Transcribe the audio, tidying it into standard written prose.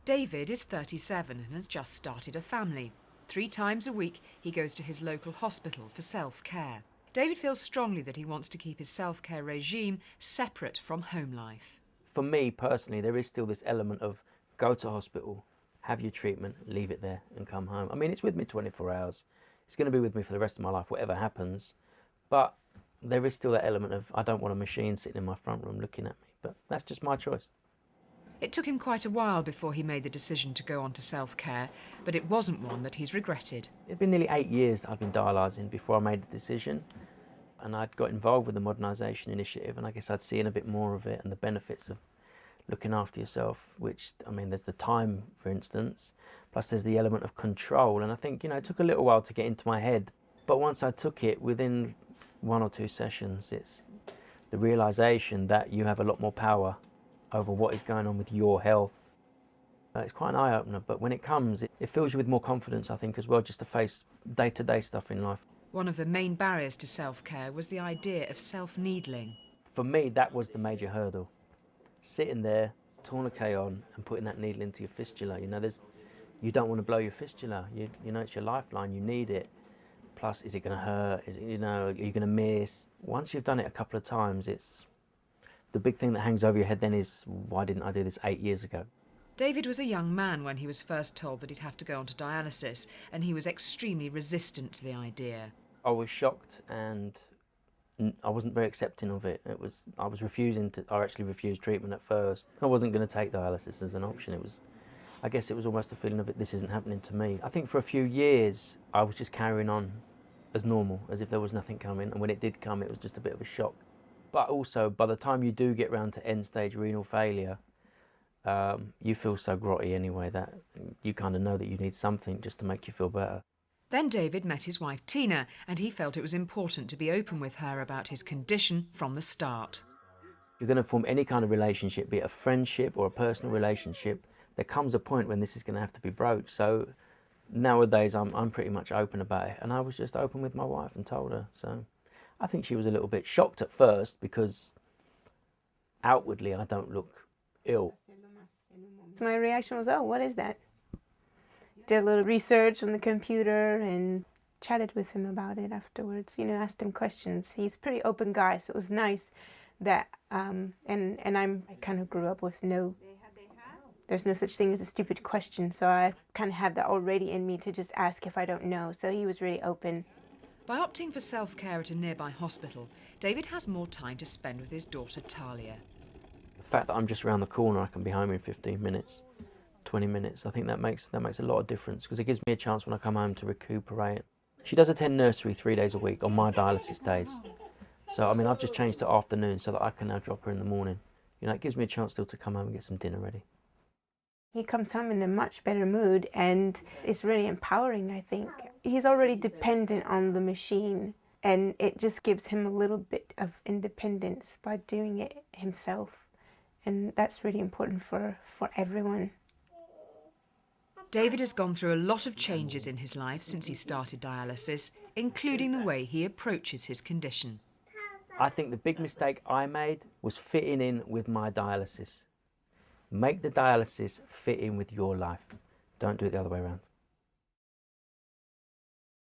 David is 37 and has just started a family. 3 times a week he goes to his local hospital for self-care. David feels strongly that he wants to keep his self-care regime separate from home life. For me personally, there is still this element of go to hospital, have your treatment, leave it there and come home. I mean, it's with me 24 hours. It's going to be with me for the rest of my life, whatever happens. But there is still that element of I don't want a machine sitting in my front room looking at me. But that's just my choice. It took him quite a while before he made the decision to go on to self-care, but it wasn't one that he's regretted. It'd been nearly 8 years that I'd been dialysing before I made the decision. And I'd got involved with the modernisation initiative, and I guess I'd seen a bit more of it and the benefits of looking after yourself, which, I mean, there's the time, for instance, plus there's the element of control. And I think, it took a little while to get into my head. But once I took it, within 1 or 2 sessions, it's the realisation that you have a lot more power over what is going on with your health. It's quite an eye-opener, but when it comes, it fills you with more confidence, I think, as well, just to face day-to-day stuff in life. One of the main barriers to self-care was the idea of self-needling. For me, that was the major hurdle. Sitting there, tourniquet on, and putting that needle into your fistula. You don't want to blow your fistula. It's your lifeline. You need it. Plus, is it going to hurt? Are you going to miss? Once you've done it a couple of times, it's the big thing that hangs over your head. Then is, why didn't I do this 8 years ago? David was a young man when he was first told that he'd have to go onto dialysis, and he was extremely resistant to the idea. I was shocked, and I wasn't very accepting of it. I actually refused treatment at first. I wasn't going to take dialysis as an option. I guess it was almost a feeling of this isn't happening to me. I think for a few years, I was just carrying on as normal, as if there was nothing coming. And when it did come, it was just a bit of a shock. But also, by the time you do get round to end-stage renal failure, you feel so grotty anyway that you kind of know that you need something just to make you feel better. Then David met his wife Tina, and he felt it was important to be open with her about his condition from the start. If you're going to form any kind of relationship, be it a friendship or a personal relationship, there comes a point when this is going to have to be broached. So nowadays I'm pretty much open about it, and I was just open with my wife and told her. So I think she was a little bit shocked at first because outwardly I don't look ill. So my reaction was, oh, what is that? Did a little research on the computer and chatted with him about it afterwards, asked him questions. He's a pretty open guy, so it was nice that, I kind of grew up with there's no such thing as a stupid question, so I kind of have that already in me to just ask if I don't know, so he was really open. By opting for self-care at a nearby hospital, David has more time to spend with his daughter Talia. The fact that I'm just around the corner, I can be home in 15 minutes. 20 minutes, I think that makes a lot of difference because it gives me a chance when I come home to recuperate. She does attend nursery 3 days a week on my dialysis days. So, I've just changed to afternoon so that I can now drop her in the morning. It gives me a chance still to come home and get some dinner ready. He comes home in a much better mood and it's really empowering, I think. He's already dependent on the machine and it just gives him a little bit of independence by doing it himself. And that's really important for everyone. David has gone through a lot of changes in his life since he started dialysis, including the way he approaches his condition. I think the big mistake I made was fitting in with my dialysis. Make the dialysis fit in with your life. Don't do it the other way around.